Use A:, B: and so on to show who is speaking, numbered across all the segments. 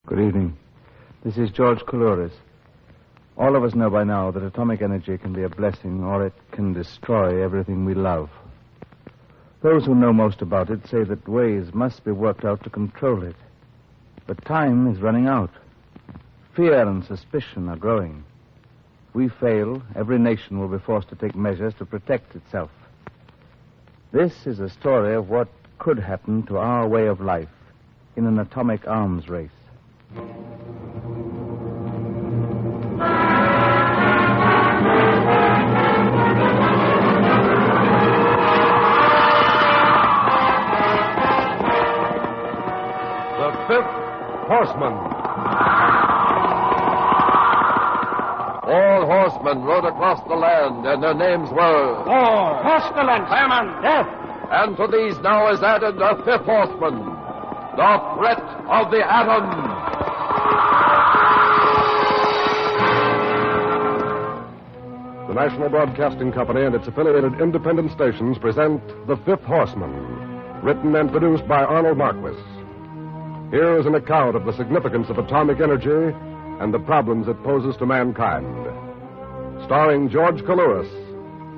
A: Good evening. This is George Coulouris. All of us know by now that atomic energy can be a blessing or it can destroy everything we love. Those who know most about it say that ways must be worked out to control it. But time is running out. Fear and suspicion are growing. If we fail, every nation will be forced to take measures to protect itself. This is a story of what could happen to our way of life in an atomic arms race.
B: The Fifth Horseman. All horsemen rode across the land, and their names were...
C: War, pestilence, famine, death.
B: And to these now is added a fifth horseman, the threat of the atom.
D: The National Broadcasting Company and its affiliated independent stations present The Fifth Horseman, written and produced by Arnold Marquis. Here is an account of the significance of atomic energy and the problems it poses to mankind. Starring George Coulouris,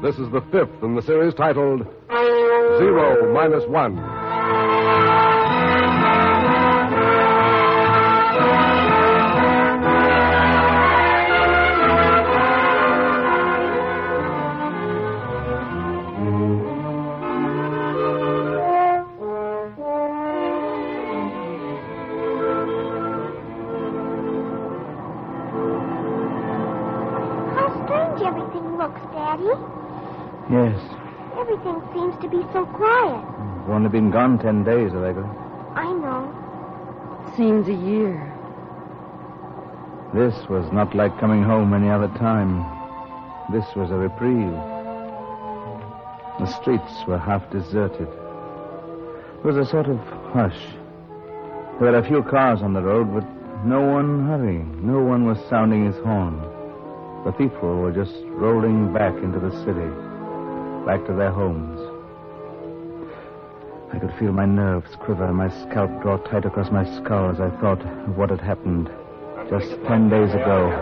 D: this is the fifth in the series titled 0-1.
E: Everything looks, Daddy.
A: Yes.
E: Everything seems to be so quiet.
A: We've only been gone 10 days, Allegra.
E: I know.
F: Seems a year.
A: This was not like coming home any other time. This was a reprieve. The streets were half deserted. There was a sort of hush. There were a few cars on the road, but no one hurrying. No one was sounding his horn. The people were just rolling back into the city, back to their homes. I could feel my nerves quiver and my scalp draw tight across my skull as I thought of what had happened just 10 days ago.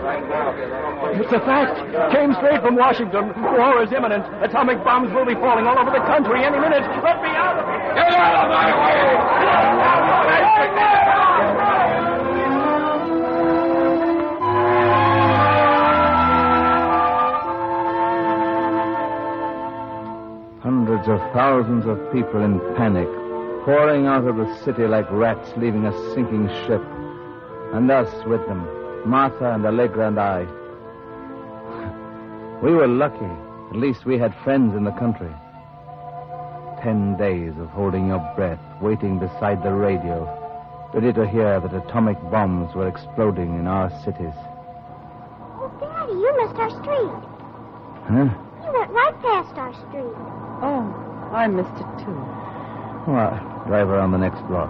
C: It's a fact. Came straight from Washington. War is imminent. Atomic bombs will be falling all over the country any minute. Let me out of here.
B: Get out of my way!
A: Hundreds of thousands of people in panic, pouring out of the city like rats leaving a sinking ship. And us with them, Martha and Allegra and I. We were lucky. At least we had friends in the country. 10 days of holding your breath, waiting beside the radio, ready to hear that atomic bombs were exploding in our cities.
E: Oh, Daddy, you missed our street.
A: Huh?
E: You went right past our street.
F: Oh, I missed it too.
A: Well, I'll drive around the next block.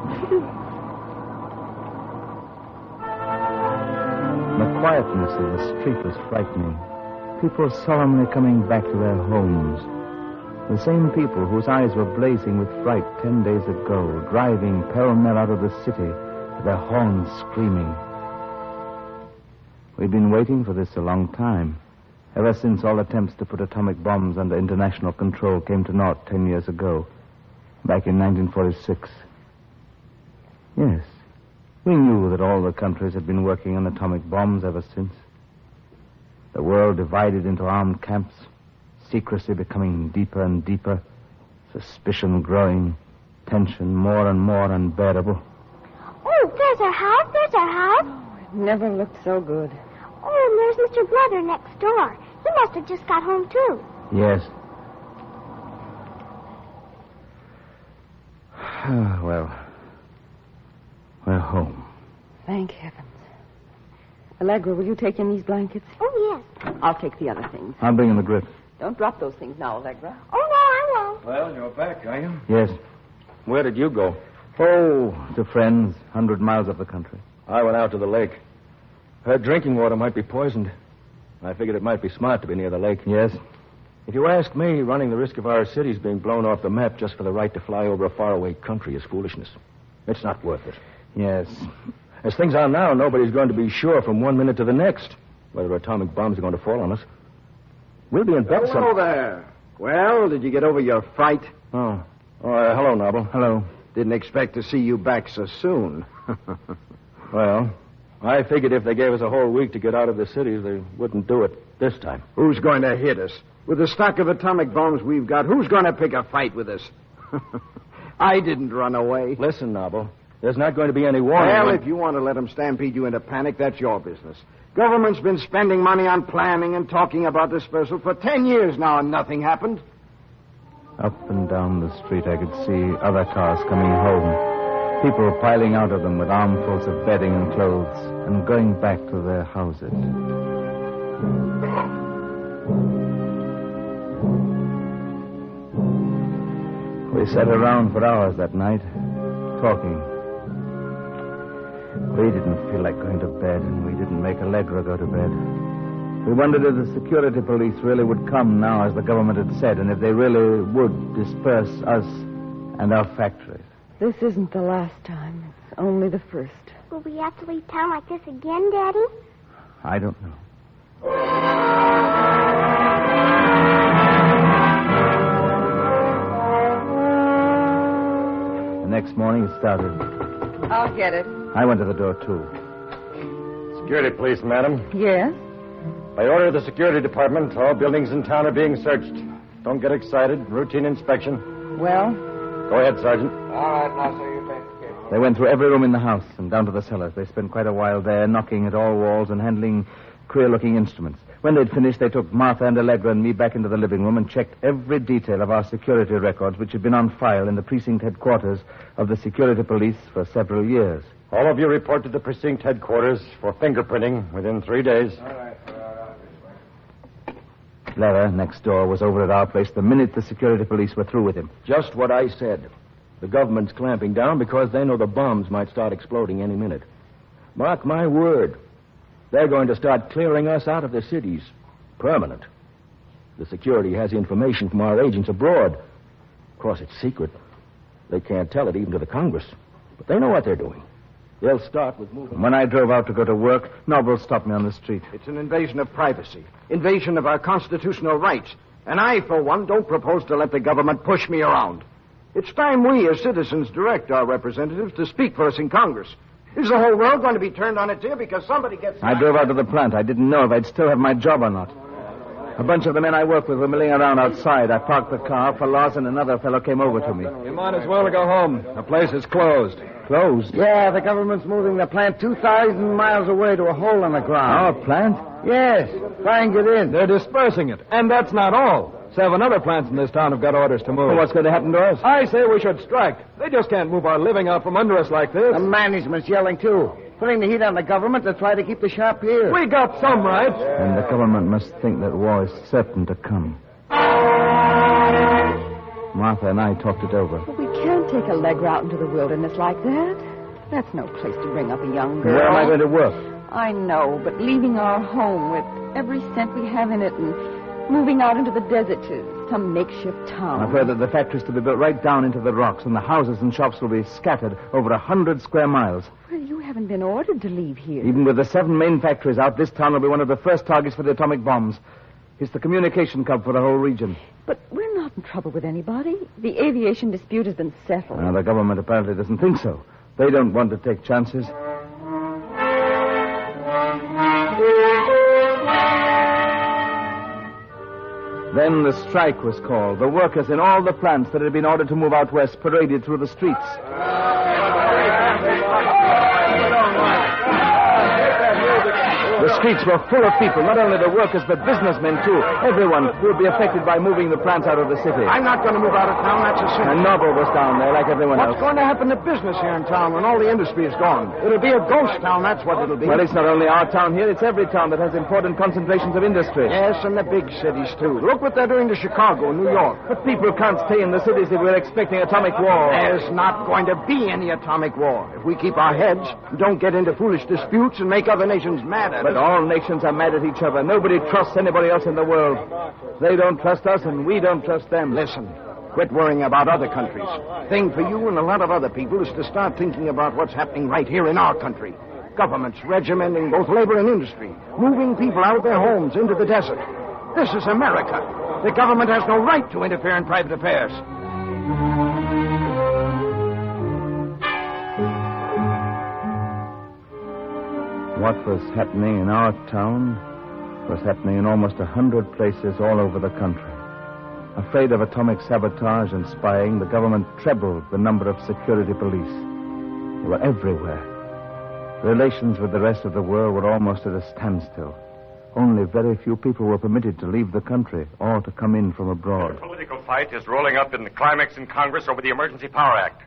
A: The quietness of the street was frightening. People solemnly coming back to their homes. The same people whose eyes were blazing with fright 10 days ago, driving pell-mell out of the city, with their horns screaming. We'd been waiting for this a long time. Ever since all attempts to put atomic bombs under international control came to naught 10 years ago, back in 1946. Yes, we knew that all the countries had been working on atomic bombs ever since. The world divided into armed camps, secrecy becoming deeper and deeper, suspicion growing, tension more and more unbearable.
E: Oh, there's our house. There's our house.
F: Oh, it never looked so good.
E: Oh, and there's Mr. Brother next door. He must have just got home, too.
A: Yes. Well, we're home.
F: Thank heavens. Allegra, will you take in these blankets?
E: Oh, yes.
F: I'll take the other things.
A: I'm bringing the grip.
F: Don't drop those things now, Allegra.
E: Oh, no, I won't.
G: Well, you're back, are you?
A: Yes.
G: Where did you go?
A: Oh, to friends, 100 miles up the country.
G: I went out to the lake. Heard drinking water might be poisoned. I figured it might be smart to be near the lake.
A: Yes?
G: If you ask me, running the risk of our cities being blown off the map just for the right to fly over a faraway country is foolishness. It's not worth it.
A: Yes.
G: As things are now, nobody's going to be sure from 1 minute to the next whether atomic bombs are going to fall on us. We'll be in bed
H: Hello there. Well, did you get over your fright?
G: Hello, Noble.
A: Hello.
H: Didn't expect to see you back so soon.
G: Well, I figured if they gave us a whole week to get out of the cities, they wouldn't do it this time.
H: Who's going to hit us? With the stock of atomic bombs we've got, who's going to pick a fight with us? I didn't run away.
G: Listen, Noble, there's not going to be any warning.
H: Well, if you want to let them stampede you into panic, that's your business. Government's been spending money on planning and talking about dispersal for 10 years now, and nothing happened.
A: Up and down the street, I could see other cars coming home. People piling out of them with armfuls of bedding and clothes and going back to their houses. We sat around for hours that night, talking. We didn't feel like going to bed, and we didn't make Allegra go to bed. We wondered if the security police really would come now, as the government had said, and if they really would disperse us and our factories.
F: This isn't the last time. It's only the first.
E: Will we have to leave town like this again, Daddy?
A: I don't know. The next morning it started.
F: I'll get it.
A: I went to the door, too.
G: Security police, madam.
F: Yes?
G: By order of the security department, all buildings in town are being searched. Don't get excited. Routine inspection.
F: Well?
G: Go ahead, Sergeant.
B: All right, now, sir, you take care.
A: They went through every room in the house and down to the cellars. They spent quite a while there, knocking at all walls and handling queer-looking instruments. When they'd finished, they took Martha and Allegra and me back into the living room and checked every detail of our security records, which had been on file in the precinct headquarters of the security police for several years.
G: All of you report to the precinct headquarters for fingerprinting within 3 days.
B: All right, sir.
A: Lara, next door, was over at our place the minute the security police were through with him.
G: Just what I said. The government's clamping down because they know the bombs might start exploding any minute. Mark my word. They're going to start clearing us out of the cities. Permanent. The security has information from our agents abroad. Of course, it's secret. They can't tell it even to the Congress. But they know what they're doing. They'll start with moving.
A: When I drove out to go to work, Noble stopped me on the street.
H: It's an invasion of privacy, invasion of our constitutional rights. And I, for one, don't propose to let the government push me around. It's time we, as citizens, direct our representatives to speak for us in Congress. Is the whole world going to be turned on its ear because somebody gets...
A: I drove out to the plant. I didn't know if I'd still have my job or not. A bunch of the men I work with were milling around outside. I parked the car. Fallaz and another fellow came over to me.
C: You might as well go home. The place is closed.
A: Closed?
H: Yeah, the government's moving the plant 2,000 miles away to a hole in the ground.
A: Our plant?
H: Yes. Try and get in.
C: They're dispersing it. And that's not all. 7 other plants in this town have got orders to move.
A: Well, what's going to happen to us?
C: I say we should strike. They just can't move our living out from under us like this.
H: The management's yelling, too. Putting the heat on the government to try to keep the shop here.
C: We got some rights.
A: And the government must think that war is certain to come. Martha and I talked it over.
F: But we can't take Allegra out into the wilderness like that. That's no place to bring up a young girl.
A: Where am I going to work?
F: I know, but leaving our home with every cent we have in it and moving out into the desert to some makeshift town.
A: I've heard that the factory's to be built right down into the rocks, and the houses and shops will be scattered over 100 square miles.
F: Well, you haven't been ordered to leave here.
A: Even with the 7 main factories out, this town will be one of the first targets for the atomic bombs. It's the communication hub for the whole region.
F: But we're not in trouble with anybody. The aviation dispute has been settled.
A: The government apparently doesn't think so. They don't want to take chances. Then the strike was called. The workers in all the plants that had been ordered to move out west paraded through the streets. The streets were full of people, not only the workers, but businessmen, too. Everyone who would be affected by moving the plants out of the city.
H: I'm not going to move out of town, that's a sin.
A: And Noble was down there, like everyone else.
H: What's going to happen to business here in town when all the industry is gone? It'll be a ghost town, that's what it'll be.
A: Well, it's not only our town here, it's every town that has important concentrations of industry.
H: Yes, and the big cities, too. Look what they're doing to Chicago and New York.
A: But people can't stay in the cities if we're expecting atomic war.
H: There's not going to be any atomic war if we keep our heads, don't get into foolish disputes, and make other nations mad at us.
A: But all nations are mad at each other. Nobody trusts anybody else in the world. They don't trust us, and we don't trust them.
H: Listen, quit worrying about other countries. Thing for you and a lot of other people is to start thinking about what's happening right here in our country. governments regimenting both labor and industry, moving people out of their homes into the desert. This is America. The government has no right to interfere in private affairs.
A: What was happening in our town was happening in almost 100 places all over the country. Afraid of atomic sabotage and spying, the government trebled the number of security police. They were everywhere. Relations with the rest of the world were almost at a standstill. Only very few people were permitted to leave the country or to come in from abroad.
I: The political fight is rolling up in the climax in Congress over the Emergency Power Act,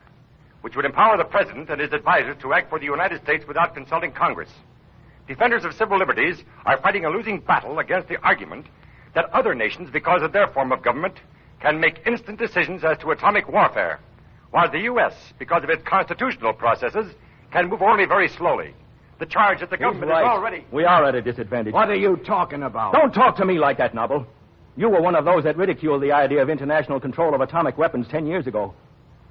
I: which would empower the President and his advisors to act for the United States without consulting Congress. Defenders of civil liberties are fighting a losing battle against the argument that other nations, because of their form of government, can make instant decisions as to atomic warfare, while the U.S., because of its constitutional processes, can move only very slowly. The charge that the government is already...
G: We are at a disadvantage.
H: What are you talking about?
G: Don't talk to me like that, Noble. You were one of those that ridiculed the idea of international control of atomic weapons 10 years ago.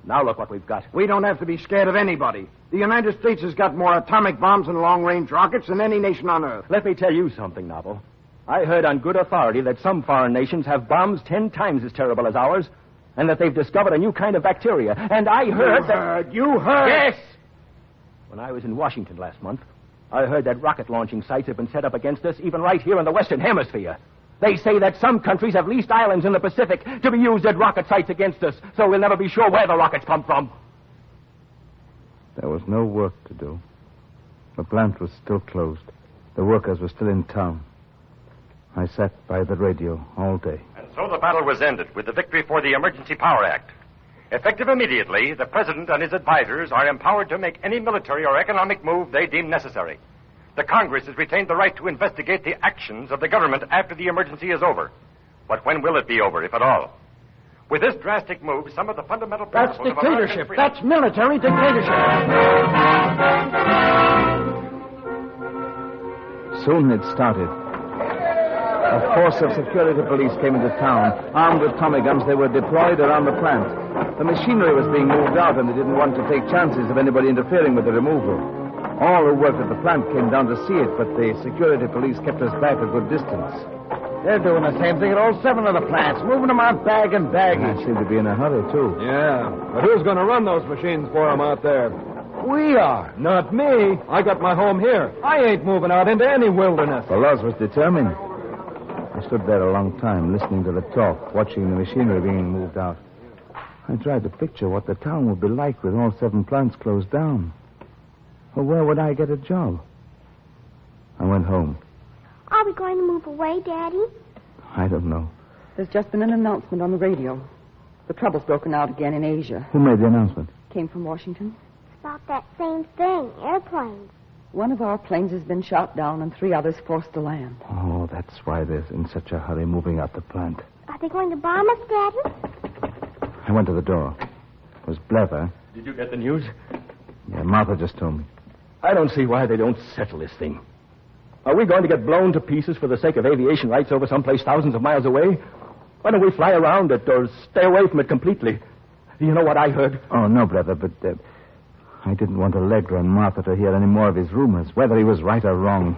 G: Now look what we've got.
H: We don't have to be scared of anybody. The United States has got more atomic bombs and long-range rockets than any nation on Earth.
G: Let me tell you something, Noble. I heard on good authority that some foreign nations have bombs 10 times as terrible as ours, and that they've discovered a new kind of bacteria. And I heard
H: You heard?
G: Yes! When I was in Washington last month, I heard that rocket launching sites have been set up against us even right here in the Western Hemisphere. They say that some countries have leased islands in the Pacific to be used as rocket sites against us, so we'll never be sure where the rockets come from.
A: There was no work to do. The plant was still closed. The workers were still in town. I sat by the radio all day.
I: And so the battle was ended with the victory for the Emergency Power Act. Effective immediately, the President and his advisors are empowered to make any military or economic move they deem necessary. The Congress has retained the right to investigate the actions of the government after the emergency is over. But when will it be over, if at all? With this drastic move, some of the fundamental
H: That's
I: principles
H: dictatorship.
I: of American freedom...
H: That's military dictatorship.
A: Soon it started. A force of security police came into town. Armed with Tommy guns, they were deployed around the plant. The machinery was being moved out, and they didn't want to take chances of anybody interfering with the removal. All who worked at the plant came down to see it, but the security police kept us back a good distance.
H: They're doing the same thing at all 7 of the plants, moving them out bag and baggage.
A: They seem to be in a hurry, too.
C: Yeah, but who's going to run those machines for them out there? We are, not me. I got my home here. I ain't moving out into any wilderness.
A: Well, Oz was determined. I stood there a long time, listening to the talk, watching the machinery being moved out. I tried to picture what the town would be like with all 7 plants closed down. Well, where would I get a job? I went home.
E: Are we going to move away, Daddy?
A: I don't know.
F: There's just been an announcement on the radio. The trouble's broken out again in Asia.
A: Who made the announcement?
F: Came from Washington.
E: It's about that same thing, airplanes.
F: One of our planes has been shot down and 3 others forced to land.
A: Oh, that's why they're in such a hurry moving out the plant.
E: Are they going to bomb us, Daddy?
A: I went to the door. It was Blether.
G: Did you get the news?
A: Yeah, Martha just told me.
G: I don't see why they don't settle this thing. Are we going to get blown to pieces for the sake of aviation rights over someplace thousands of miles away? Why don't we fly around it or stay away from it completely? You know what I heard?
A: Oh, no, brother, but I didn't want Allegra and Martha to hear any more of his rumors, whether he was right or wrong.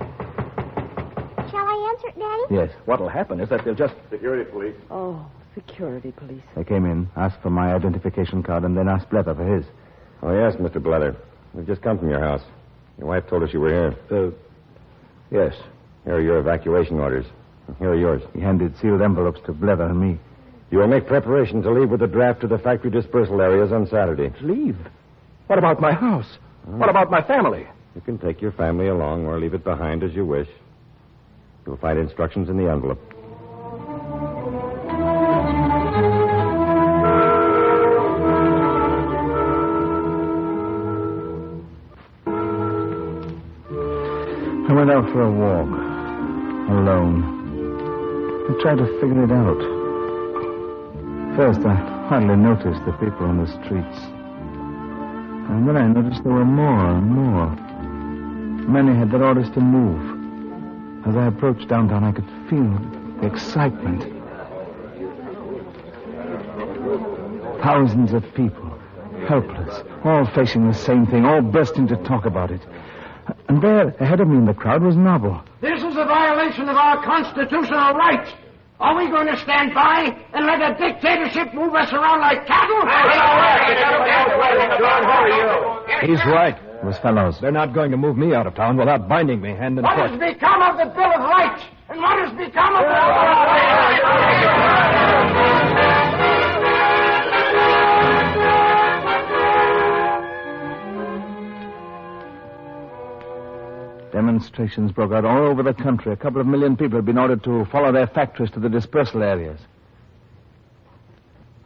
E: Shall I answer it, Daddy?
A: Yes.
G: What'll happen is that they'll just...
I: Security police.
F: Oh, security police.
A: They came in, asked for my identification card, and then asked Blether for his.
J: Oh, yes, Mr. Blether. We've just come from your house. Your wife told us you were here.
A: Yes.
J: Here are your evacuation orders. Here are yours.
A: He handed sealed envelopes to Blether and me.
J: You will make preparations to leave with the draft to the factory dispersal areas on Saturday.
G: Leave? What about my house? What about my family?
J: You can take your family along or leave it behind as you wish. You'll find instructions in the envelope.
A: I went out for a walk, alone. I tried to figure it out. First, I hardly noticed the people on the streets. And then I noticed there were more and more. Many had their orders to move. As I approached downtown, I could feel the excitement. Thousands of people, helpless, all facing the same thing, all bursting to talk about it. And there, ahead of me in the crowd, was Noble.
H: This is a violation of our constitutional rights. Are we going to stand by and let a dictatorship move us around like cattle?
C: He's right.
A: Those fellows.
C: They're not going to move me out of town without binding me hand and
H: What
C: foot.
H: has become of the Bill of Rights? And what has become of
A: Demonstrations broke out all over the country. A couple of million people had been ordered to follow their factories to the dispersal areas.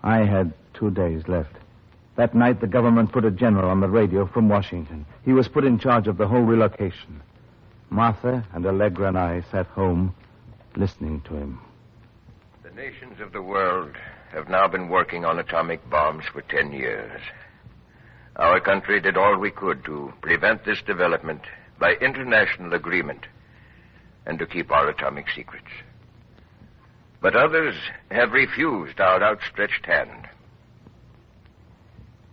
A: I had 2 days left. That night, the government put a general on the radio from Washington. He was put in charge of the whole relocation. Martha and Allegra and I sat home listening to him.
K: The nations of the world have now been working on atomic bombs for 10 years. Our country did all we could to prevent this development by international agreement and to keep our atomic secrets. But others have refused our outstretched hand.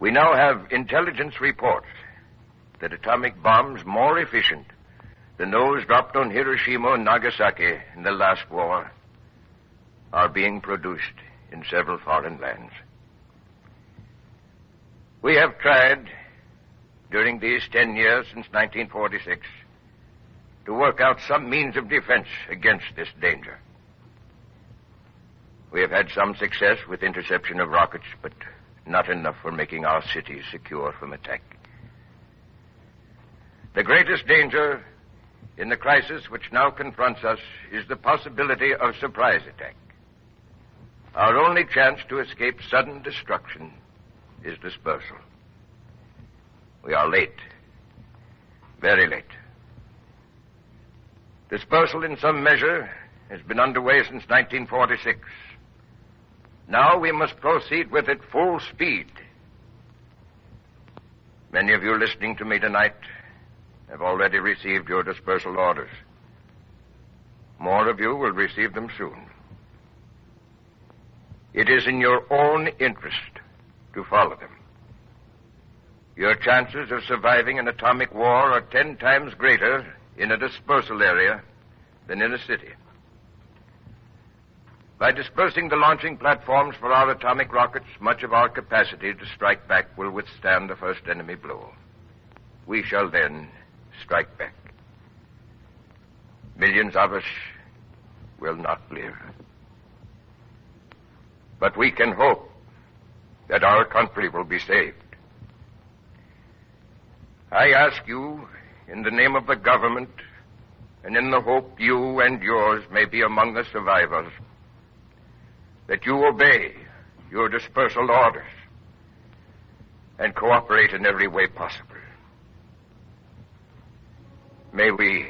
K: We now have intelligence reports that atomic bombs more efficient than those dropped on Hiroshima and Nagasaki in the last war are being produced in several foreign lands. We have tried, during these 10 years since 1946, to work out some means of defense against this danger. We have had some success with interception of rockets, but not enough for making our cities secure from attack. The greatest danger in the crisis which now confronts us is the possibility of surprise attack. Our only chance to escape sudden destruction is dispersal. We are late. Very late. Dispersal in some measure has been underway since 1946. Now we must proceed with it full speed. Many of you listening to me tonight have already received your dispersal orders. More of you will receive them soon. It is in your own interest to follow them. Your chances of surviving an atomic war are 10 times greater in a dispersal area than in a city. By dispersing the launching platforms for our atomic rockets, much of our capacity to strike back will withstand the first enemy blow. We shall then strike back. Millions of us will not live. But we can hope that our country will be saved. I ask you, in the name of the government, and in the hope you and yours may be among the survivors, that you obey your dispersal orders and cooperate in every way possible. May we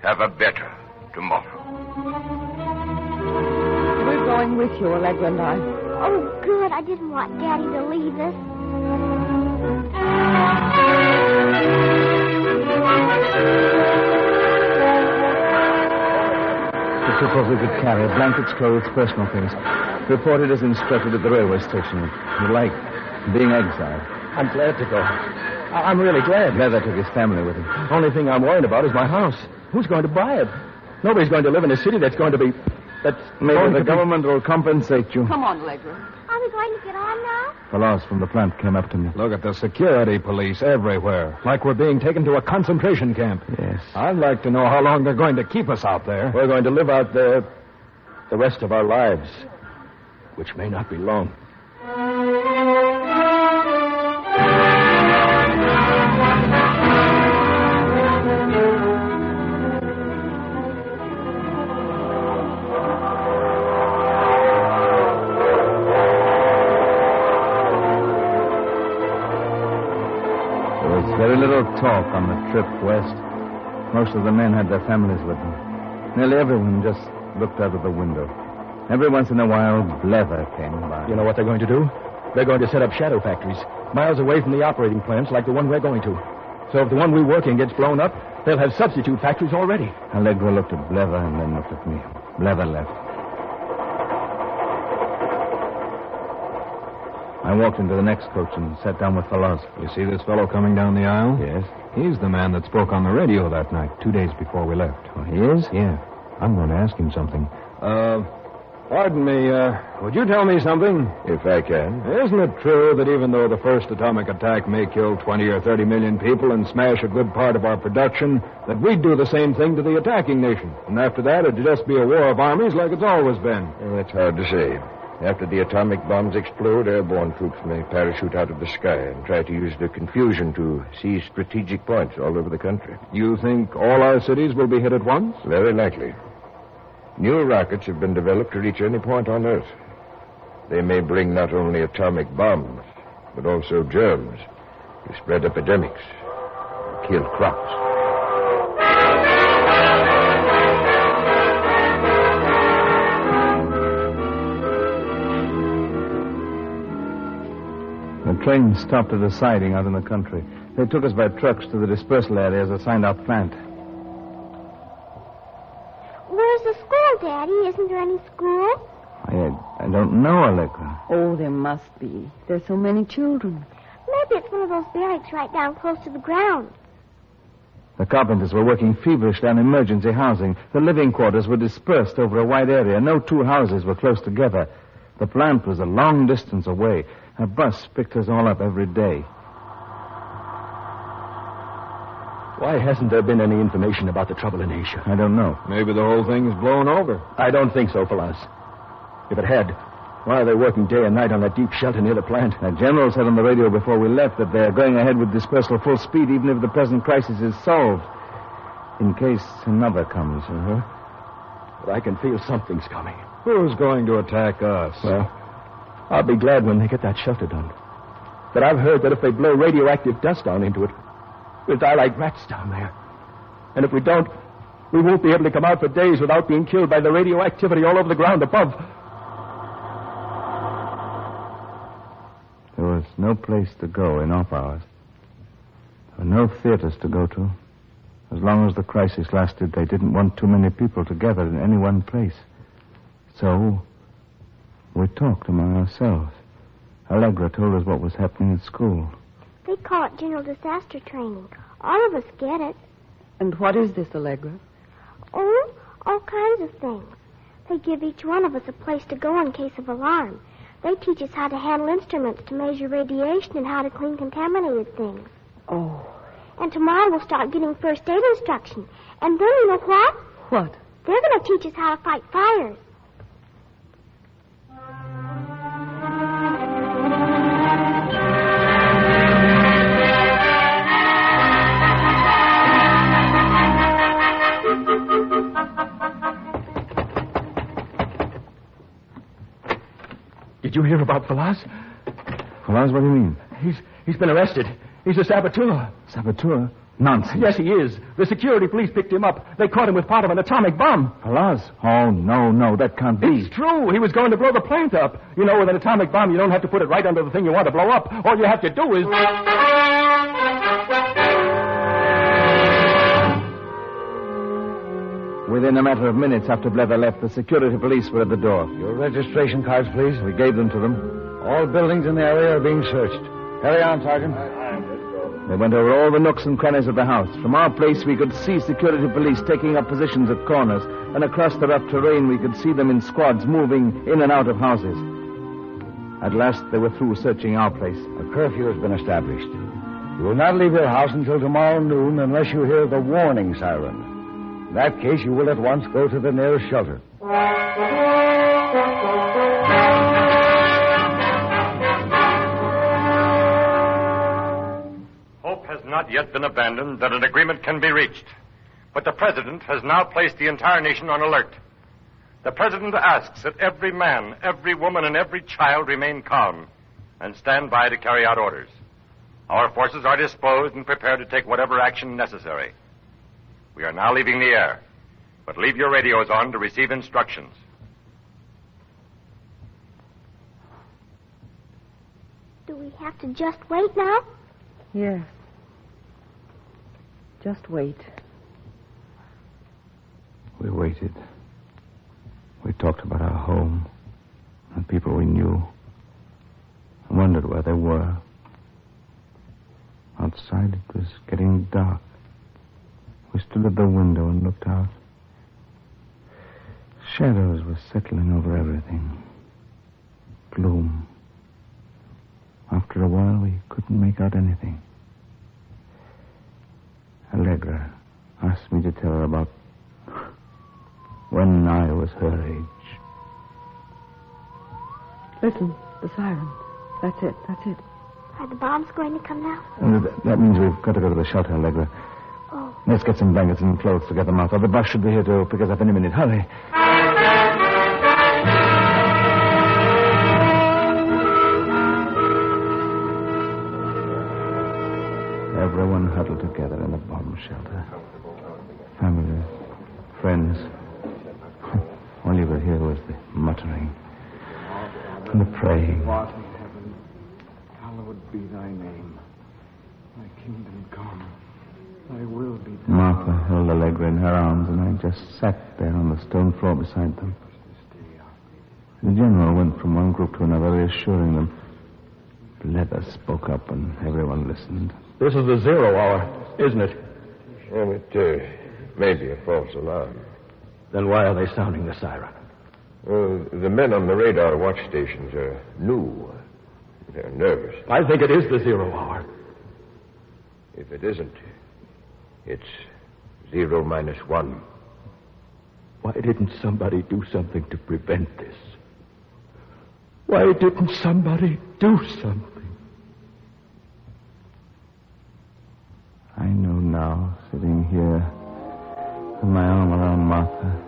K: have a better tomorrow.
F: We're going with you, Allegra and I.
E: Oh, good. I didn't want Daddy to leave us.
A: The took what we could carry, blankets, clothes, personal things. Reported as instructed at the railway station. You like being exiled.
C: I'm glad to go. I'm really glad.
A: Leather took his family with him.
C: Only thing I'm worried about is my house. Who's going to buy it? Nobody's going to live in a city that's going to be...
A: Maybe the government will compensate you.
F: Come on, Allegra.
E: Are we going to get on now?
A: Fellows from the plant came up to me.
C: Look at the security police everywhere. Like we're being taken to a concentration camp.
A: Yes.
C: I'd like to know how long they're going to keep us out there.
G: We're going to live out there the rest of our lives, which may not be long.
A: Very little talk on the trip west. Most of the men had their families with them. Nearly everyone just looked out of the window. Every once in a while, leather came by.
C: You know what they're going to do? They're going to set up shadow factories, miles away from the operating plants like the one we're going to. So if the one we work in gets blown up, they'll have substitute factories already.
A: Allegra looked at Leather and then looked at me. Leather left. I walked into the next coach and sat down with Falaz.
L: You see this fellow coming down the aisle?
A: Yes.
L: He's the man that spoke on the radio that night, 2 days before we left.
A: Oh, he is?
L: Yeah. I'm going to ask him something. Pardon me, would you tell me something?
J: If I can.
L: Isn't it true that even though the first atomic attack may kill 20 or 30 million people and smash a good part of our production, that we'd do the same thing to the attacking nation? And after that, it'd just be a war of armies like it's always been.
K: Well, that's hard to say. After the atomic bombs explode, airborne troops may parachute out of the sky and try to use the confusion to seize strategic points all over the country.
L: You think all our cities will be hit at once?
K: Very likely. New rockets have been developed to reach any point on Earth. They may bring not only atomic bombs, but also germs to spread epidemics, kill crops.
A: The train stopped at a siding out in the country. They took us by trucks to the dispersal areas assigned our plant.
E: Where's the school, Daddy? Isn't there any school?
A: I don't know, Allegra.
F: Oh, there must be. There's so many children.
E: Maybe it's one of those barracks right down close to the ground.
A: The carpenters were working feverishly on emergency housing. The living quarters were dispersed over a wide area. No two houses were close together. The plant was a long distance away. A bus picked us all up every day.
G: Why hasn't there been any information about the trouble in Asia?
A: I don't know.
L: Maybe the whole thing is blown over.
G: I don't think so, Falaz. If it had, why are they working day and night on that deep shelter near the plant?
A: The general said on the radio before we left that they're going ahead with dispersal full speed even if the present crisis is solved. In case another comes.
G: But I can feel something's coming.
L: Who's going to attack us?
G: Well, I'll be glad when they get that shelter done. But I've heard that if they blow radioactive dust down into it, we'll die like rats down there. And if we don't, we won't be able to come out for days without being killed by the radioactivity all over the ground above.
A: There was no place to go in off hours. There were no theaters to go to. As long as the crisis lasted, they didn't want too many people together in any one place. So, we talked among ourselves. Allegra told us what was happening at school.
E: They call it general disaster training. All of us get it.
F: And what is this, Allegra?
E: Oh, all kinds of things. They give each one of us a place to go in case of alarm. They teach us how to handle instruments to measure radiation and how to clean contaminated things.
F: Oh.
E: And tomorrow we'll start getting first aid instruction. And then you know what?
F: What?
E: They're going to teach us how to fight fires.
G: Did you hear about Falaz?
A: Falaz, what do you mean?
G: He's been arrested. He's a saboteur.
A: Saboteur? Nonsense.
G: Yes, he is. The security police picked him up. They caught him with part of an atomic bomb.
A: Falaz? Oh, no, that can't be.
G: It's true. He was going to blow the plant up. You know, with an atomic bomb, you don't have to put it right under the thing you want to blow up. All you have to do is...
A: Within a matter of minutes after Blether left, the security police were at the door.
H: Your registration cards, please.
A: We gave them to them.
H: All buildings in the area are being searched. Carry on, Sergeant.
A: They went over all the nooks and crannies of the house. From our place, we could see security police taking up positions at corners, and across the rough terrain, we could see them in squads moving in and out of houses. At last, they were through searching our place.
H: A curfew has been established. You will not leave your house until tomorrow noon unless you hear the warning siren. In that case, you will at once go to the nearest shelter.
I: Hope has not yet been abandoned that an agreement can be reached. But the President has now placed the entire nation on alert. The President asks that every man, every woman, and every child remain calm and stand by to carry out orders. Our forces are disposed and prepared to take whatever action necessary. We are now leaving the air, but leave your radios on to receive instructions.
E: Do we have to just wait now?
F: Yes. Just wait.
A: We waited. We talked about our home and people we knew. I wondered where they were. Outside, it was getting dark. We stood at the window and looked out. Shadows were settling over everything. Gloom. After a while, we couldn't make out anything. Allegra asked me to tell her about when I was her age.
F: Listen, the siren. That's it.
E: Are the bombs going to come now?
A: That means we've got to go to the shelter, Allegra.
E: Oh.
A: Let's get some blankets and clothes to get them out. The bus should be here to pick us up any minute. Hurry. Everyone huddled together in the bomb shelter. Families, friends. All you could hear was the muttering and the praying.
H: What in heaven, hallowed be thy name. Thy kingdom come. Thy will be done.
A: Martha held Allegra in her arms, and I just sat there on the stone floor beside them. The general went from one group to another, reassuring them. Leather spoke up, and everyone listened.
G: This is the 0 hour, isn't it?
K: Well, it may be a false alarm.
G: Then why are they sounding the siren?
K: Well, the men on the radar watch stations are new. They're nervous.
G: I think it is the 0 hour.
K: If it isn't, it's 0 minus 1.
G: Why didn't somebody do something to prevent this? Why didn't somebody do something?
A: I know now, sitting here with my arm around Martha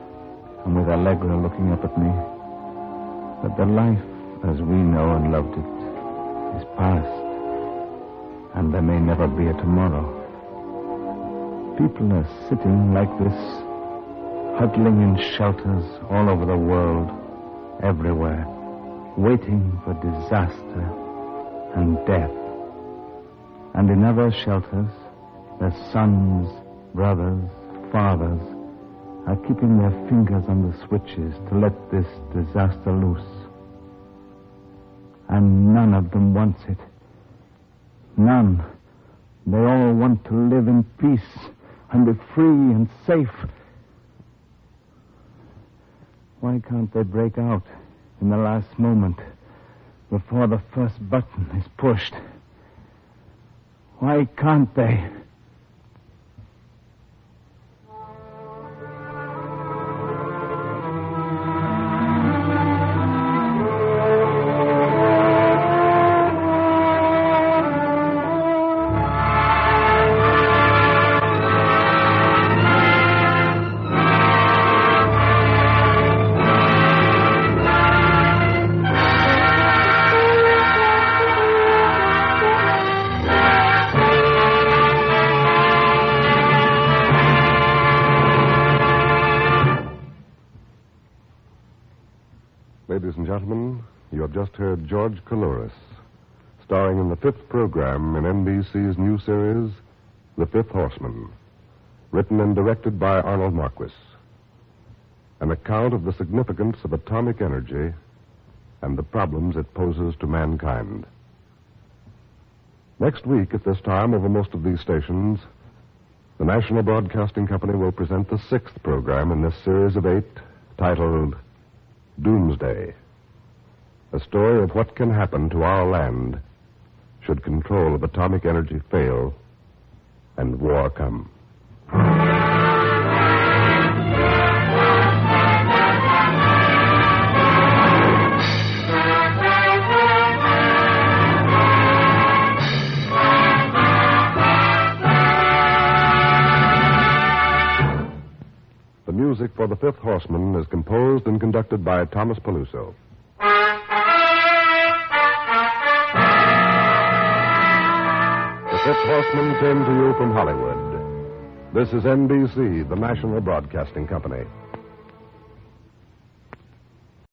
A: and with Allegra looking up at me, that the life as we know and loved it is past, and there may never be a tomorrow. People are sitting like this, huddling in shelters all over the world, everywhere, waiting for disaster and death. And in other shelters, their sons, brothers, fathers are keeping their fingers on the switches to let this disaster loose. And none of them wants it. None. They all want to live in peace and be free and safe. Why can't they break out in the last moment before the first button is pushed? Why can't they?
D: Ladies and gentlemen, you have just heard George Coulouris, starring in the 5th program in NBC's new series, The Fifth Horseman, written and directed by Arnold Marquis. An account of the significance of atomic energy and the problems it poses to mankind. Next week at this time, over most of these stations, the National Broadcasting Company will present the 6th program in this series of 8, titled Doomsday, a story of what can happen to our land should control of atomic energy fail and war come. The music for The Fifth Horseman is composed and conducted by Thomas Peluso. The Fifth Horseman came to you from Hollywood. This is NBC, the National Broadcasting Company.